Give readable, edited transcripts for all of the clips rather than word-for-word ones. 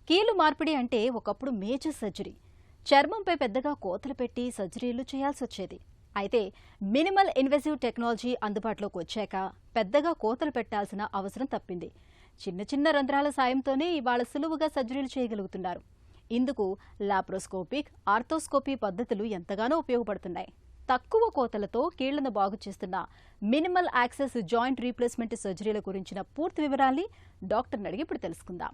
కీలు మార్పిడి అంటే ఒకప్పుడు మేజర్ సర్జరీ. చర్మంపై పెద్దగా కోతలు పెట్టి సర్జరీలు చేయాల్సొచ్చేది. అయితే మినిమల్ ఇన్వెసివ్ టెక్నాలజీ అందుబాటులోకి వచ్చాక పెద్దగా కోతలు పెట్టాల్సిన అవసరం తప్పింది. చిన్న చిన్న రంధ్రాల సాయంతోనే ఇవాళ సులువుగా సర్జరీలు చేయగలుగుతున్నారు. ఇందుకు లాప్రోస్కోపిక్, ఆర్థోస్కోపీ పద్ధతులు ఎంతగానో ఉపయోగపడుతున్నాయి. తక్కువ కోతలతో కీళ్లను బాగు చేస్తున్న మినిమల్ యాక్సెస్ జాయింట్ రీప్లేస్మెంట్ సర్జరీల గురించిన పూర్తి వివరాల్ని డాక్టర్ని అడిగి ఇప్పుడు తెలుసుకుందాం.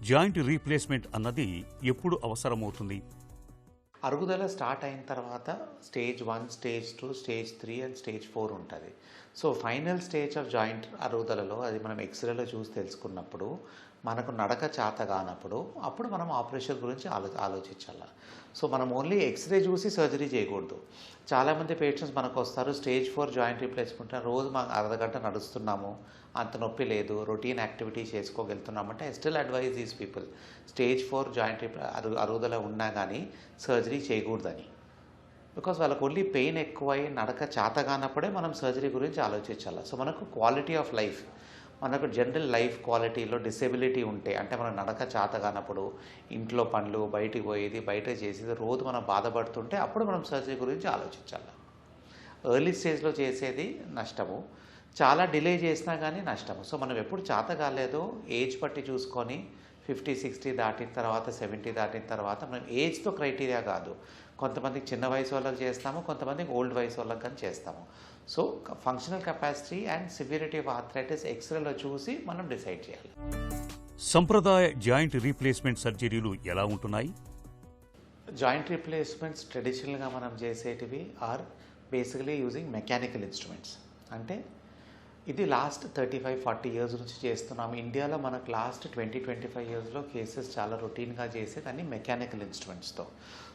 జాయింట్ రీప్లేస్మెంట్ అన్నది ఎప్పుడు అవసరమవుతుంది? అరుగుదల స్టార్ట్ అయిన తర్వాత stage 1, stage 2, stage 3 and stage 4 ఉంటుంది. So final stage of joint అరుగుదలలో అది మనం ఎక్స్రేలో చూసి తెలుసుకున్నప్పుడు మనకు నడక చేత కానప్పుడు అప్పుడు మనం ఆపరేషన్ గురించి ఆలోచించాలి. సో మనం ఓన్లీ ఎక్స్రే చూసి సర్జరీ చేయకూడదు. చాలామంది పేషెంట్స్ మనకు వస్తారు, స్టేజ్ 4 జాయింట్ రీప్లేస్మెంట్, రోజు మనం అర్ధగంట నడుస్తున్నాము, అంత నొప్పి లేదు, రొటీన్ యాక్టివిటీ చేసుకోగలుగుతున్నామంటే I still advise these people stage 4 joint అరుగుదల ఉన్నా కానీ సర్జరీ చేయకూడదని. బికాస్ వాళ్ళకు ఓన్లీ పెయిన్ ఎక్కువై నడక చేత కానప్పుడే మనం సర్జరీ గురించి ఆలోచించాలి. సో మనకు క్వాలిటీ ఆఫ్ లైఫ్, మనకు జనరల్ లైఫ్ క్వాలిటీలో డిసేబిలిటీ ఉంటే, అంటే మనం నడక చేత కానప్పుడు ఇంట్లో పనులు, బయటికి పోయేది, బయట చేసేది, రోజు మనం బాధపడుతుంటే అప్పుడు మనం సర్జరీ గురించి ఆలోచించాలి. ఎర్లీ స్టేజ్లో చేసేది నష్టము, చాలా డిలే చేసినా కానీ నష్టము. సో మనం ఎప్పుడు చేత కాలేదో ఏజ్ బట్టి చూసుకొని 50, 60 దాటిన తర్వాత, 70 దాటిన తర్వాత, మనం ఏజ్తో క్రైటీరియా కాదు. కొంతమందికి చిన్న వయసు వాళ్ళకి చేస్తాము, కొంతమందికి ఓల్డ్ వయసు వాళ్ళకి కానీ చేస్తాము. So functional capacity and severity of arthritis ఎక్స్రేలో చూసి మనం డిసైడ్ చేయాలి. సంప్రదాయ జాయింట్ రీప్లేస్మెంట్ సర్జరీలు ఎలా ఉంటున్నాయి? జాయింట్ రీప్లేస్మెంట్స్ ట్రెడిషనల్గా మనం చేసేటివి are basically using mechanical instruments. అంటే ఇది లాస్ట్ 35-40 ఇయర్స్ నుంచి చేస్తున్నాము. ఇండియాలో మనకు లాస్ట్ 20-25 ఇయర్స్లో కేసెస్ చాలా రొటీన్గా చేసేది అన్ని మెకానికల్ ఇన్స్ట్రుమెంట్స్తో.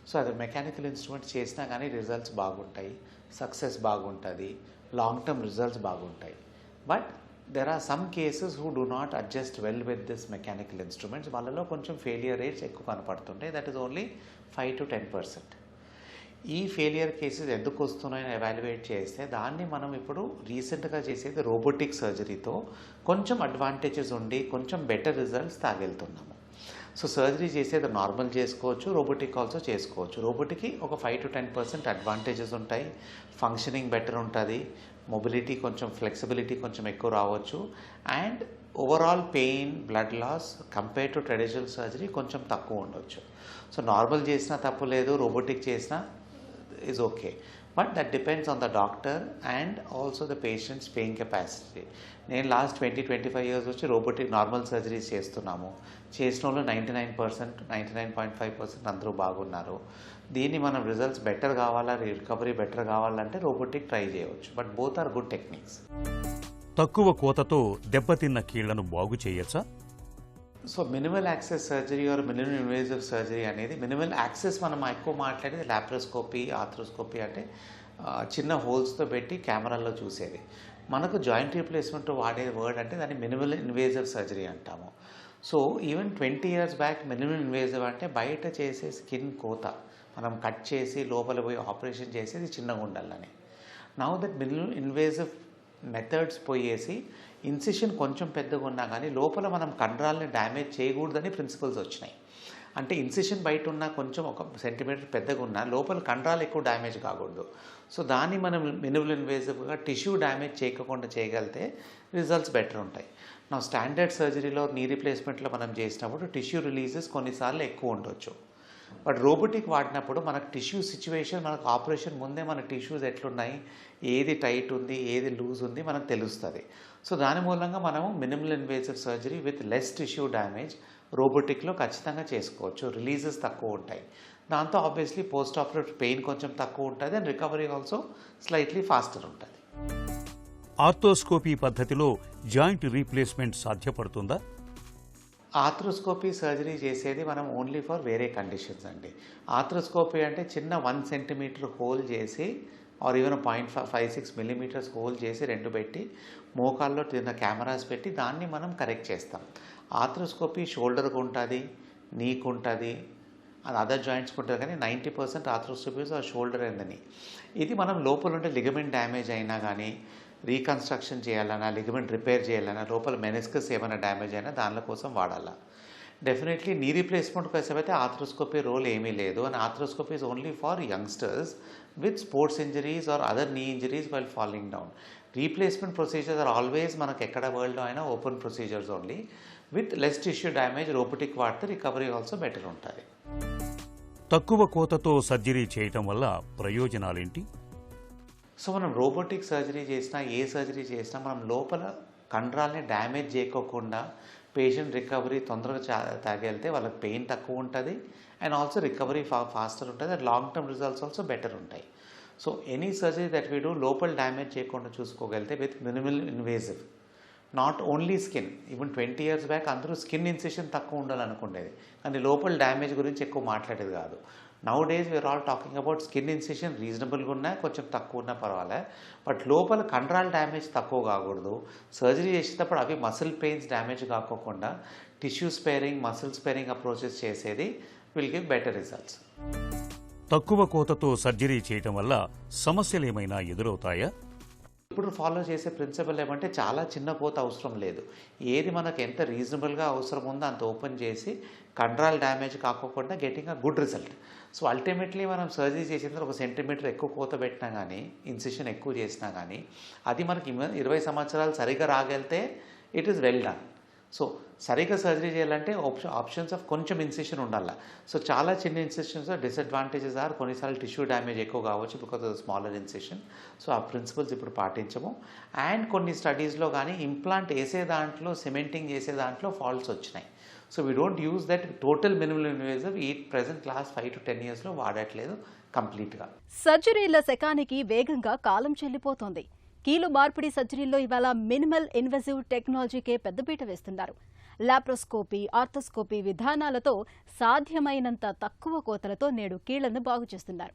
సో అది మెకానికల్ ఇన్స్ట్రుమెంట్స్ చేసినా కానీ రిజల్ట్స్ బాగుంటాయి, సక్సెస్ బాగుంటుంది, లాంగ్ టర్మ్ రిజల్ట్స్ బాగుంటాయి. But there are some cases who do not adjust well with this mechanical instruments. వాళ్ళలో కొంచెం ఫెయిలియర్ రేట్స్ ఎక్కువ కనపడుతుంటాయి. That is only 5-10%. ఈ ఫెయిలియర్ కేసెస్ ఎందుకు వస్తున్నాయని ఎవాల్యుయేట్ చేస్తే దాన్ని మనం ఇప్పుడు రీసెంట్గా చేసేది రోబోటిక్ సర్జరీతో కొంచెం అడ్వాంటేజెస్ ఉండి కొంచెం బెటర్ రిజల్ట్స్ తాగెళ్తున్నాము. సో సర్జరీ చేసేది నార్మల్ చేసుకోవచ్చు, రోబోటిక్ ఆల్సో చేసుకోవచ్చు. రోబోటిక్కి ఒక 5-10% అడ్వాంటేజెస్ ఉంటాయి, ఫంక్షనింగ్ బెటర్ ఉంటుంది, మొబిలిటీ కొంచెం, ఫ్లెక్సిబిలిటీ కొంచెం ఎక్కువ రావచ్చు, and overall pain, blood loss compare to traditional surgery కొంచెం తక్కువ ఉండొచ్చు. సో నార్మల్ చేసినా తప్పు లేదు, రోబోటిక్ చేసినా is okay, but that depends on the doctor and also the patient's paying capacity. నేను లాస్ట్ 20-25 ఇయర్స్ వచ్చి రోబోటిక్ నార్మల్ సర్జరీస్ చేస్తున్నాము. చేసిన వాళ్ళు 99%, 99.5% అందరూ బాగున్నారు. దీన్ని మనం రిజల్ట్స్ బెటర్ కావాలా, రికవరీ బెటర్ కావాలంటే రోబోటిక్ ట్రై చేయవచ్చు. But both are good techniques. తక్కువ కోతతో దెబ్బతిన్న కీళ్లను బాగు చేయొచ్చా? So minimal access surgery or minimal invasive surgery అనేది, మినిమల్ యాక్సెస్ మనం ఎక్కువ మాట్లాడేది లాప్రోస్కోపీ, ఆర్థ్రోస్కోపీ, అంటే చిన్న హోల్స్తో పెట్టి కెమెరాల్లో చూసేది. మనకు జాయింట్ రీప్లేస్మెంట్ వాడే వర్డ్ అంటే దాన్ని మినిమల్ ఇన్వేజివ్ సర్జరీ అంటాము. So even 20 years back minimal invasive అంటే బయట చేసే స్కిన్ కోత, మనం కట్ చేసి లోపల పోయి ఆపరేషన్ చేసేది చిన్నగా ఉండాలని. Now that minimal invasive methods పోయేసి ఇన్సిషన్ కొంచెం పెద్దగా ఉన్నా కానీ లోపల మనం కండరాలని డ్యామేజ్ చేయకూడదని ప్రిన్సిపల్స్ వచ్చినాయి. అంటే ఇన్సిషన్ బయట ఉన్నా కొంచెం 1 సెంటీమీటర్ పెద్దగా ఉన్నా లోపల కండరాలు ఎక్కువ డ్యామేజ్ కాకూడదు. సో దాన్ని మనం మినిమల్ ఇన్వేజివ్గా టిష్యూ డ్యామేజ్ చేయకుండా చేయగలిగితే రిజల్ట్స్ బెటర్ ఉంటాయి. నా స్టాండర్డ్ సర్జరీలో, నీ రీప్లేస్మెంట్లో మనం చేసినప్పుడు టిష్యూ రిలీజెస్ కొన్నిసార్లు ఎక్కువ ఉండొచ్చు. బట్ రోబోటిక్ వాడినప్పుడు మనకు టిష్యూ సిచ్యువేషన్, మనకు ఆపరేషన్ ముందే మన టిష్యూస్ ఎట్లున్నాయి, ఏది టైట్ ఉంది, ఏది లూజ్ ఉంది మనకు తెలుస్తుంది. సో దాని మూలంగా మనము minimal invasive surgery with less tissue damage రోబోటిక్లో ఖచ్చితంగా చేసుకోవచ్చు. రిలీజెస్ తక్కువ ఉంటాయి, దాంతో ఆబ్వియస్లీ పోస్ట్ ఆపరేటివ్ పెయిన్ కొంచెం తక్కువ ఉంటుంది and recovery also slightly faster ఉంటుంది. ఆర్థోస్కోపీ పద్ధతిలో జాయింట్ రీప్లేస్మెంట్ సాధ్యపడుతుందా? ఆర్థ్రోస్కోపీ సర్జరీ చేసేది మనం ఓన్లీ ఫర్ వేరే కండిషన్స్ అండి. ఆర్థ్రోస్కోపీ అంటే చిన్న 1 సెంటీమీటర్ హోల్ చేసి ఆర్ ఈవెన్ 0.56 మిల్లీమీటర్స్ హోల్ చేసి 2 పెట్టి మోకాల్లో చిన్న కెమెరాస్ పెట్టి దాన్ని మనం కరెక్ట్ చేస్తాం. ఆర్థ్రోస్కోపీ షోల్డర్కి ఉంటుంది, నీకు ఉంటుంది, అది అదర్ జాయింట్స్కి ఉంటుంది, కానీ 90% ఆర్థ్రోస్కోపీస్ ఆ షోల్డర్ అండ్ నీ. ఇది మనం లోపల ఉంటే లిగమెంట్ డ్యామేజ్ అయినా కానీ రీకన్స్ట్రక్షన్ చేయాలన్నా, లిగమెంట్ రిపేర్ చేయాలన్నా, లోపల మెనిస్కస్ ఏమైనా డ్యామేజ్ అయినా దానిల కోసం వాడాలా. డెఫినెట్లీ నీ రీప్లేస్మెంట్ కోసం అయితే ఆర్థ్రోస్కోపీ రోల్ ఏమీ లేదు. And arthroscopy is only for youngsters with sports injuries or other knee injuries while falling down. Replacement procedures are always మనకు ఎక్కడ వరల్డ్లో అయినా open procedures only. With less tissue damage robotic వాడితే recovery also better ఉంటుంది. తక్కువ కోతతో surgery చేయటం వల్ల ప్రయోజనాలేంటి? సో మనం రోబోటిక్ సర్జరీ చేసినా, ఏ సర్జరీ చేసినా మనం లోపల కండరాల్ని డ్యామేజ్ చేయకోకుండా పేషెంట్ రికవరీ తొందరగా తాగెళ్తే వాళ్ళకి పెయిన్ తక్కువ ఉంటుంది అండ్ ఆల్సో రికవరీ ఫాస్టర్ ఉంటుంది and long term results also better ఉంటాయి. So any surgery that we do లోపల డ్యామేజ్ చేయకుండా చూసుకోగలిగితే with minimal invasive, not only skin. Even 20 years back అందరూ స్కిన్ ఇన్సిషన్ తక్కువ ఉండాలనుకునేది, కానీ లోపల డ్యామేజ్ గురించి ఎక్కువ మాట్లాడేది కాదు. Nowadays we are all talking about skin incision రీజనబుల్గా ఉన్నా, కొంచెం తక్కువ ఉన్నా పర్వాలే, బట్ లోపల కండరాల డ్యామేజ్ తక్కువ కాకూడదు. సర్జరీ చేసేటప్పుడు అవి మసిల్ పెయిన్స్ డ్యామేజ్ కాకోకుండా tissue sparing, muscle sparing approaches చేసేది విల్ గివ్ బెటర్ రిజల్ట్స్. తక్కువ కోతతో సర్జరీ చేయటం వల్ల సమస్యలు ఏమైనా ఎదురవుతాయా? ఇప్పుడు ఫాలో చేసే ప్రిన్సిపల్ ఏమంటే చాలా చిన్న కోత అవసరం లేదు. ఏది మనకు ఎంత రీజనబుల్గా అవసరం ఉందో అంత ఓపెన్ చేసి కండరాల డ్యామేజ్ కాకోకుండా getting a good result. So ultimately మనం సర్జరీ చేసిన తర్వాత 1 centimeter ఎక్కువ కోత పెట్టినా కానీ, ఇన్సిషన్ ఎక్కువ చేసినా కానీ అది మనకి 20 సంవత్సరాలు సరిగ్గా రాగలితే it is well done. So సరిగ్గా సర్జరీ చేయాలంటే ఆప్షన్స్ ఆఫ్ కొంచెం ఇన్సిషన్ ఉండాలి. సో చాలా చిన్న ఇన్సిషన్స్ డిసడ్వాంటేజెస్ ఆర్ కొన్నిసార్లు టిష్యూ డ్యామేజ్ ఎక్కువ కావచ్చు because of smaller incision. So ఆ ప్రిన్సిపల్స్ ఇప్పుడు పాటించము. అండ్ కొన్ని స్టడీస్లో కానీ ఇంప్లాంట్ వేసే దాంట్లో, సిమెంటింగ్ చేసే దాంట్లో ఫాల్ట్స్ వచ్చినాయి. So we don't use that total minimal invasive ఈ ప్రెసెంట్ లాస్ట్ 5 to 10 yearsలో వాడట్లేదు కంప్లీట్గా. సర్జరీల శకానికి వేగంగా కాలం చెల్లిపోతోంది. కీలు మార్పిడి సర్జరీల్లో ఇవాళ మినిమల్ ఇన్వెజివ్ టెక్నాలజీకే పెద్దపీట వేస్తున్నారు. లాప్రోస్కోపీ, ఆర్థోస్కోపీ విధానాలతో సాధ్యమైనంత తక్కువ కోతలతో నేడు కీళ్లను బాగు చేస్తున్నారు.